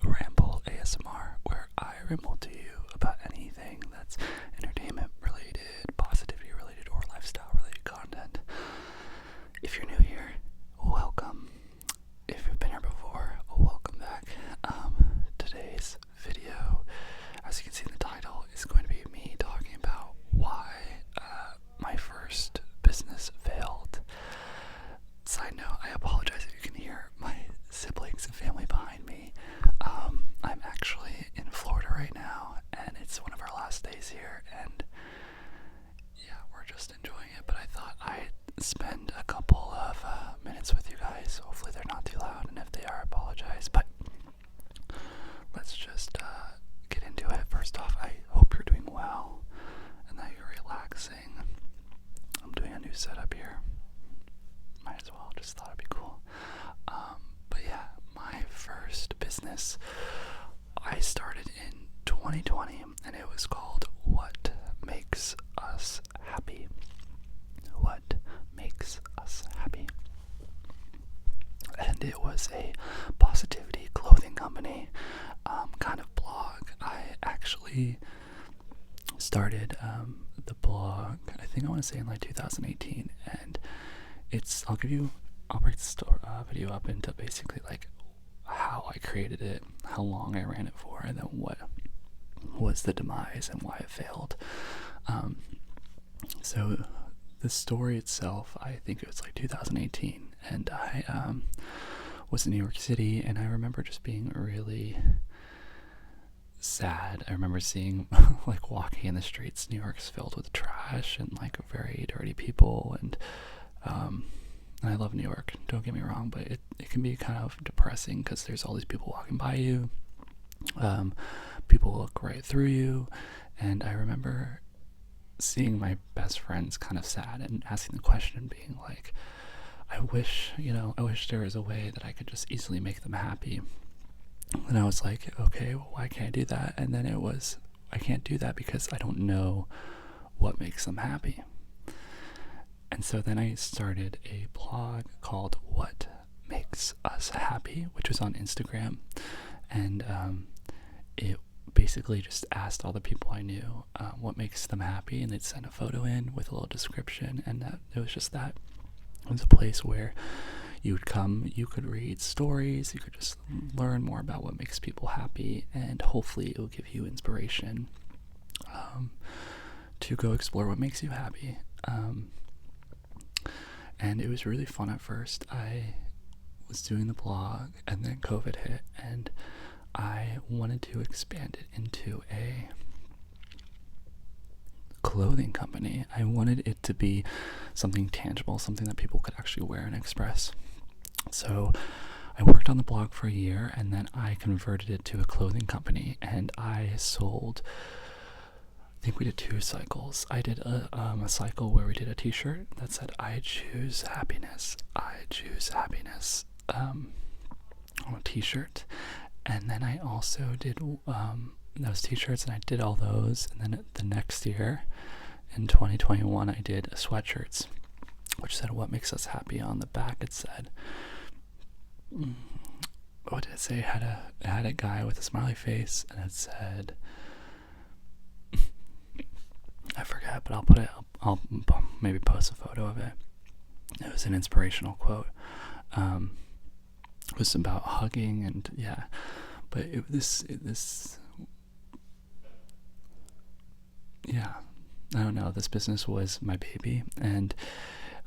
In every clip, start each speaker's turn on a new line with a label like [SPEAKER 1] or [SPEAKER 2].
[SPEAKER 1] Ramble ASMR, where I ramble to you about anything that's entertainment related, positivity related, or lifestyle related content. If you're new here, welcome. If you've been here before, welcome back. Today's video, as you can see in the title, is going to be me talking about why my first business failed. Side note, I apologize if you can hear my siblings and family behind me. I'm actually in Florida right now, and it's one of our last days here, and yeah, we're just enjoying it, but I thought I'd spend a couple of minutes with you guys. Hopefully they're not too loud, and if they are, I apologize, but let's just get into it. First off, I hope you're doing well, and that you're relaxing. I'm doing a new setup here. Might as well, just thought it'd be cool. But yeah, my first business I started in 2020, and it was called What Makes Us Happy. What Makes Us Happy. And it was a positivity clothing company, kind of blog. I actually started the blog, I think I want to say in like 2018, and I'll break the video up into basically like how I created it, how long I ran it for, and then what was the demise and why it failed. So the story itself, I think it was like 2018, and I was in New York City, and I remember just being really sad. I remember seeing like walking in the streets, New York's filled with trash and like very dirty people, and I love New York, don't get me wrong, but it can be kind of depressing because there's all these people walking by you. People look right through you, and I remember seeing my best friends kind of sad and asking the question, being like, I wish there was a way that I could just easily make them happy. And I was like, okay, well, why can't I do that? And then it was, I can't do that because I don't know what makes them happy. And so then I started a blog called What Makes Us Happy, which was on Instagram. And it basically just asked all the people I knew what makes them happy, and they'd send a photo in with a little description, and it was just that. It was a place where you would come, you could read stories, you could just learn more about what makes people happy, and hopefully it will give you inspiration to go explore what makes you happy. And it was really fun at first. I was doing the blog, and then COVID hit, and I wanted to expand it into a clothing company. I wanted it to be something tangible, something that people could actually wear and express. So I worked on the blog for a year, and then I converted it to a clothing company, and I sold, I think we did 2 cycles. I did a cycle where we did a t-shirt that said, I choose happiness, I choose happiness, on a t-shirt. And then I also did those t-shirts, and I did all those. And then the next year, in 2021, I did sweatshirts, which said, what makes us happy? On the back it said, what did it say? It had a guy with a smiley face, and it said, I forget, but I'll maybe post a photo of it. It was an inspirational quote. It was about hugging, and yeah, but yeah, I don't know, this business was my baby, and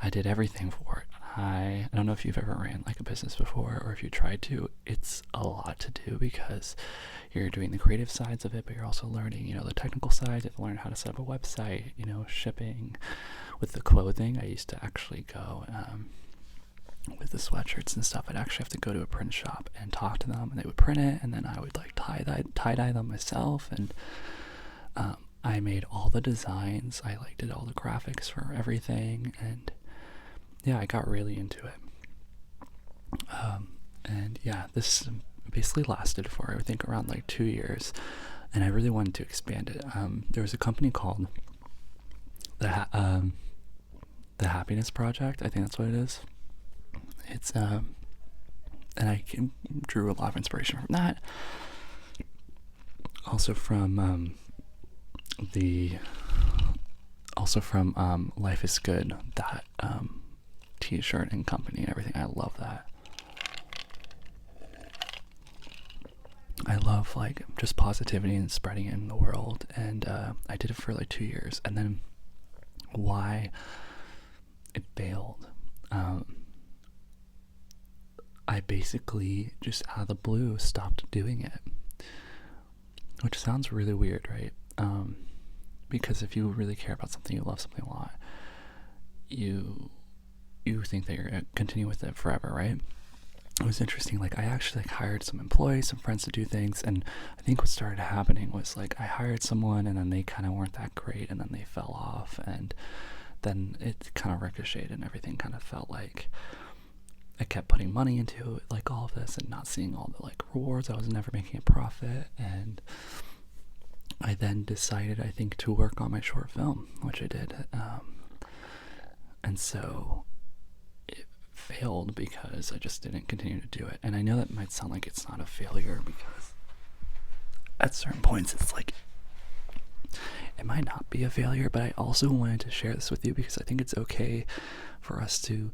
[SPEAKER 1] I did everything for it. I don't know if you've ever ran like a business before, or if you tried to. It's a lot to do because you're doing the creative sides of it, but you're also learning, the technical side. You have to learn how to set up a website, shipping. With the clothing, I used to actually go, with the sweatshirts and stuff, I'd actually have to go to a print shop and talk to them, and they would print it, and then I would like tie-dye them myself, and I made all the designs. I did all the graphics for everything, and yeah, I got really into it. And yeah, this basically lasted for, I think, around 2 years, and I really wanted to expand it. There was a company called the Happiness Project, I think that's what it is. It's and I drew a lot of inspiration from that. Also from Life is Good, that t-shirt and company and everything. I love that. I love like just positivity and spreading it in the world, and I did it for like 2 years, and then why it failed. I basically just out of the blue stopped doing it, which sounds really weird, right? Because if you really care about something, you love something a lot, you think that you're gonna continue with it forever, right? It was interesting. Like I actually like hired some employees, some friends to do things, and I think what started happening was like I hired someone, and then they kind of weren't that great, and then they fell off, and then it kind of ricocheted, and everything kind of felt like I kept putting money into like all of this and not seeing all the like rewards. I was never making a profit, and I then decided, I think, to work on my short film, which I did, and so it failed because I just didn't continue to do it. And I know that might sound like it's not a failure, because at certain points it's like it might not be a failure, but I also wanted to share this with you because I think it's okay for us to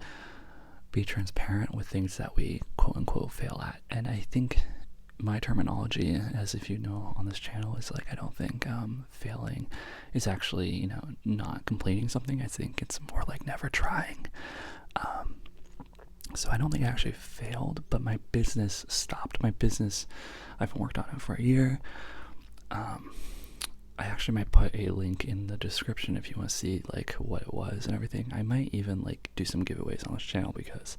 [SPEAKER 1] be transparent with things that we quote unquote fail at. And I think my terminology, as if you know on this channel, is like I don't think failing is actually, you know, not completing something. I think it's more like never trying. So I don't think I actually failed, but my business stopped. My business, I've worked on it for a year. I actually might put a link in the description if you want to see like what it was and everything. I might even like do some giveaways on this channel because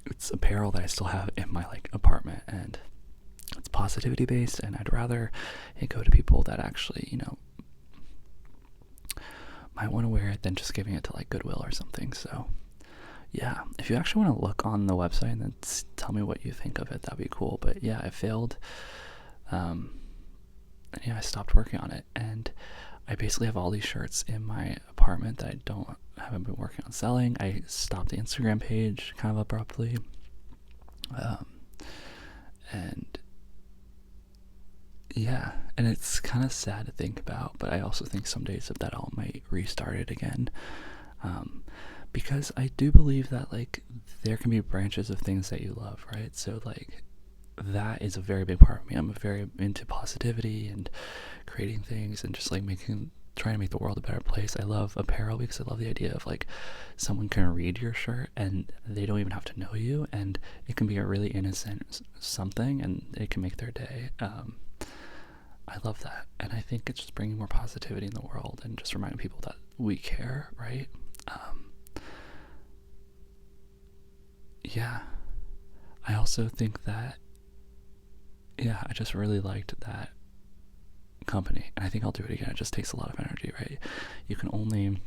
[SPEAKER 1] it's apparel that I still have in my like apartment, and it's positivity based, and I'd rather it go to people that actually, you know, might want to wear it than just giving it to like Goodwill or something. So yeah, if you actually want to look on the website and then tell me what you think of it, that'd be cool. But yeah, I failed. Yeah, I stopped working on it, and I basically have all these shirts in my apartment that I haven't been working on selling. I stopped the Instagram page kind of abruptly, and yeah, and it's kind of sad to think about, but I also think some days of that all might restart it again, because I do believe that like there can be branches of things that you love, right? So like that is a very big part of me. I'm very into positivity and creating things and just like trying to make the world a better place. I love apparel because I love the idea of like someone can read your shirt and they don't even have to know you, and it can be a really innocent something and it can make their day. I love that, and I think it's just bringing more positivity in the world and just reminding people that we care, right? Yeah, I also think that I just really liked that company, and I think I'll do it again. It just takes a lot of energy, right? You can only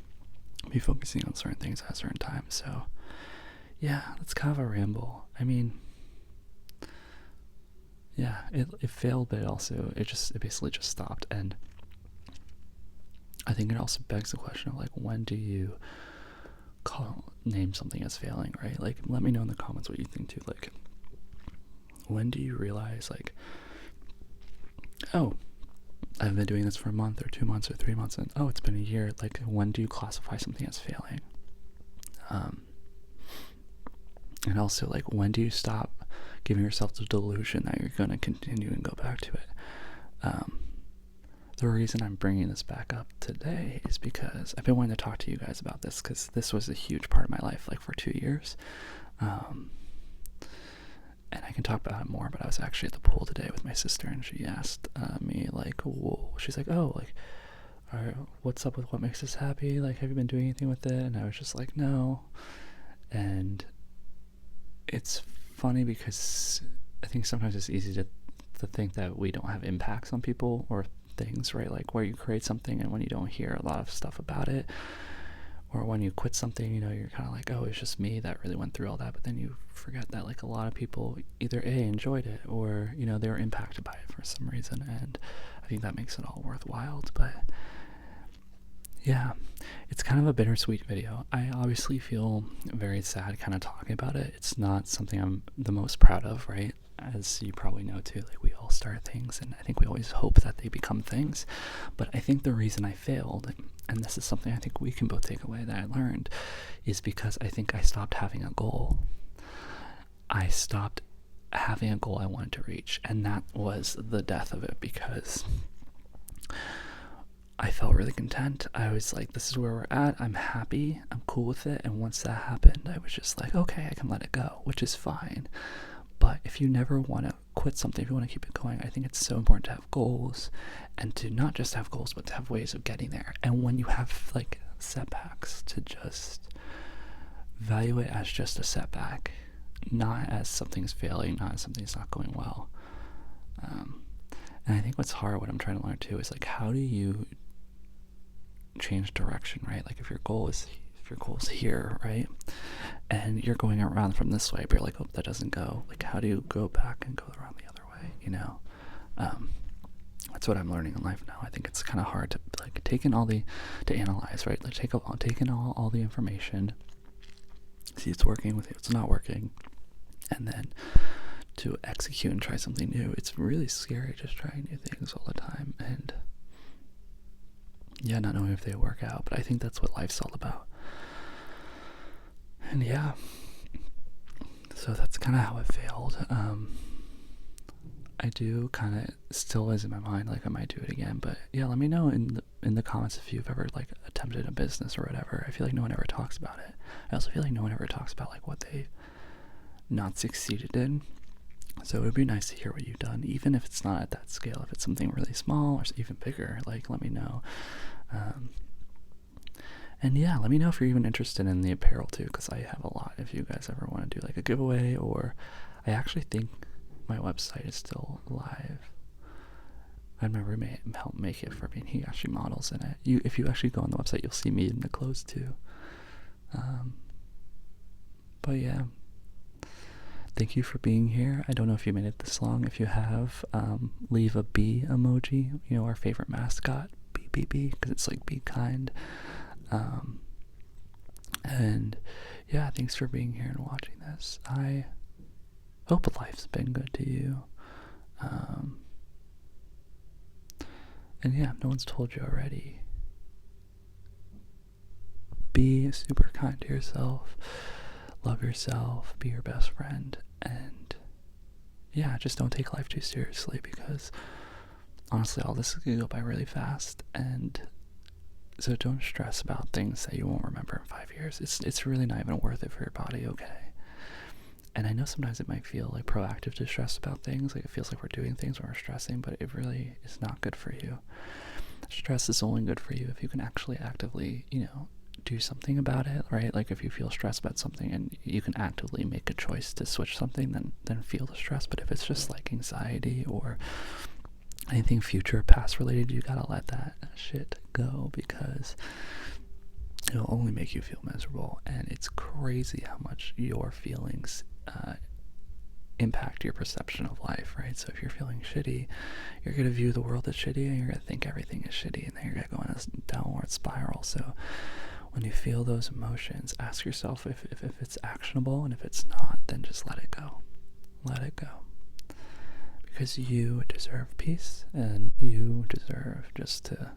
[SPEAKER 1] be focusing on certain things at a certain time. So yeah, that's kind of a ramble. I mean, yeah, it failed, but it basically just stopped. And I think it also begs the question of like, when do you name something as failing, right? Like, let me know in the comments what you think too. Like, when do you realize like, oh, I've been doing this for a month or 2 months or 3 months, and oh, it's been a year. Like, when do you classify something as failing? And also, like, when do you stop giving yourself the delusion that you're going to continue and go back to it? The reason I'm bringing this back up today is because I've been wanting to talk to you guys about this, because this was a huge part of my life, like for 2 years. And I can talk about it more, but I was actually at the pool today with my sister, and she asked me, like, whoa, she's like, oh, like, what's up with what makes us happy? Like, have you been doing anything with it? And I was just like, no. And it's funny because I think sometimes it's easy to think that we don't have impacts on people or things, right? Like, where you create something and when you don't hear a lot of stuff about it, or when you quit something, you know, you're kind of like, oh, it's just me that really went through all that. But then you forget that like a lot of people either enjoyed it, or, you know, they were impacted by it for some reason. And I think that makes it all worthwhile. But yeah, it's kind of a bittersweet video. I obviously feel very sad kind of talking about it. It's not something I'm the most proud of, right? As you probably know too, like we all start things and I think we always hope that they become things. But I think the reason I failed, and this is something I think we can both take away that I learned, is because I think I stopped having a goal. I stopped having a goal I wanted to reach, and that was the death of it, because I felt really content. I was like, this is where we're at. I'm happy. I'm cool with it. And once that happened, I was just like, okay, I can let it go, which is fine. But if you never want to quit something, if you want to keep it going, I think it's so important to have goals, and to not just have goals, but to have ways of getting there. And when you have like setbacks, to just value it as just a setback, not as something's failing, not as something's not going well. And I think what's hard, what I'm trying to learn too, is like, how do you change direction, right? Like if your goal is here, right, and you're going around from this way, but you're like, oh, that doesn't go, like how do you go back and go around the other way, you know? That's what I'm learning in life now. I think it's kind of hard to like to analyze, right? Like take in all the information, see it's working with you, it's not working, and then to execute and try something new. It's really scary just trying new things all the time, and yeah, not knowing if they work out. But I think that's what life's all about. And yeah, so that's kind of how it failed. I do kind of still is in my mind, like I might do it again. But yeah, let me know in the comments if you've ever like attempted a business or whatever. I feel like no one ever talks about it. I also feel like no one ever talks about like what they've not succeeded in. So it would be nice to hear what you've done, even if it's not at that scale. If it's something really small or even bigger, like let me know. And yeah, let me know if you're even interested in the apparel too, because I have a lot. If you guys ever want to do like a giveaway, or I actually think my website is still live. I had my roommate help make it for me, and he actually models in it. If you actually go on the website, you'll see me in the clothes too. But yeah, thank you for being here. I don't know if you made it this long. If you have, leave a bee emoji, you know, our favorite mascot, bee, because it's like be kind. And yeah, thanks for being here and watching this. I hope life's been good to you. And yeah, if no one's told you already, be super kind to yourself, love yourself, be your best friend, and yeah, just don't take life too seriously, because honestly, all this is gonna go by really fast. And so don't stress about things that you won't remember in 5 years. It's really not even worth it for your body, okay? And I know sometimes it might feel like proactive to stress about things, like it feels like we're doing things when we're stressing, but it really is not good for you. Stress is only good for you if you can actually actively, you know, do something about it, right? Like if you feel stressed about something and you can actively make a choice to switch something, then feel the stress. But if it's just like anxiety or anything future, past related, you gotta let that shit go, because it'll only make you feel miserable. And it's crazy how much your feelings impact your perception of life, right? So if you're feeling shitty, you're gonna view the world as shitty, and you're gonna think everything is shitty, and then you're gonna go in a downward spiral. So when you feel those emotions, ask yourself if it's actionable, and if it's not, then just let it go. Let it go. Because you deserve peace, and you deserve just to,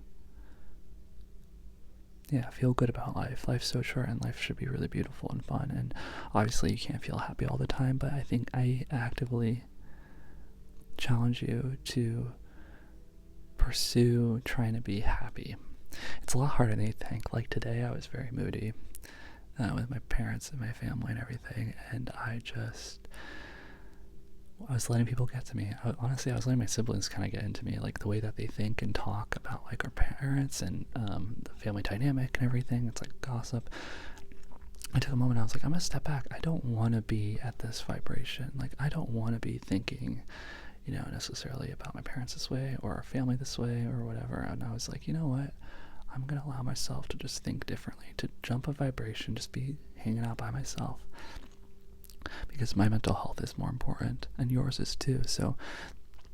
[SPEAKER 1] yeah, feel good about life. Life's so short, and life should be really beautiful and fun. And obviously you can't feel happy all the time, but I think I actively challenge you to pursue trying to be happy. It's a lot harder than you think. Like today I was very moody with my parents and my family and everything, and I was letting people get to me. Honestly, I was letting my siblings kind of get into me, like the way that they think and talk about like our parents and the family dynamic and everything. It's like gossip. I took a moment, I was like, I'm gonna step back. I don't want to be at this vibration. Like I don't want to be thinking, you know, necessarily about my parents this way or our family this way or whatever. And I was like, you know what? I'm gonna allow myself to just think differently, to jump a vibration, just be hanging out by myself. Because my mental health is more important, and yours is too. So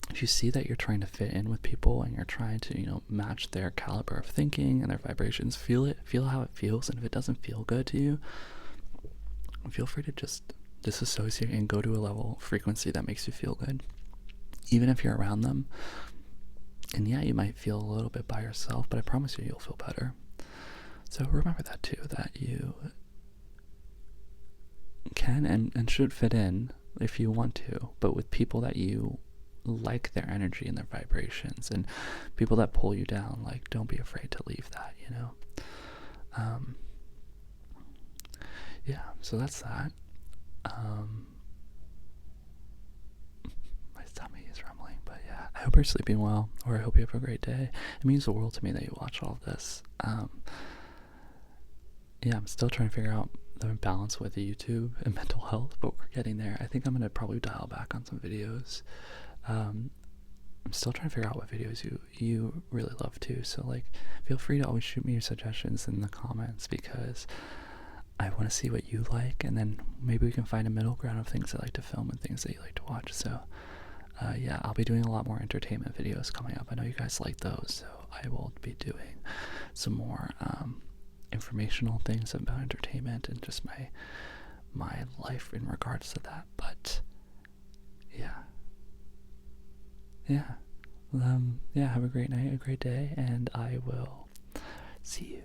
[SPEAKER 1] if you see that you're trying to fit in with people and you're trying to, match their caliber of thinking and their vibrations, feel it, feel how it feels. And if it doesn't feel good to you, feel free to just disassociate and go to a level of frequency that makes you feel good, even if you're around them. And yeah, you might feel a little bit by yourself, but I promise you, you'll feel better. So remember that too, that you can and should fit in if you want to, but with people that you like their energy and their vibrations, and people that pull you down, like, don't be afraid to leave that, yeah, so that's that. My tummy is rumbling, but yeah, I hope you're sleeping well, or I hope you have a great day. It means the world to me that you watch all of this. Yeah, I'm still trying to figure out the balance with the YouTube and mental health, but we're getting there. I think I'm going to probably dial back on some videos. I'm still trying to figure out what videos you really love too, so like, feel free to always shoot me your suggestions in the comments, because I want to see what you like, and then maybe we can find a middle ground of things I like to film and things that you like to watch. So yeah, I'll be doing a lot more entertainment videos coming up. I know you guys like those, so I will be doing some more informational things about entertainment and just my life in regards to that. But yeah, yeah, have a great night, a great day, and I will see you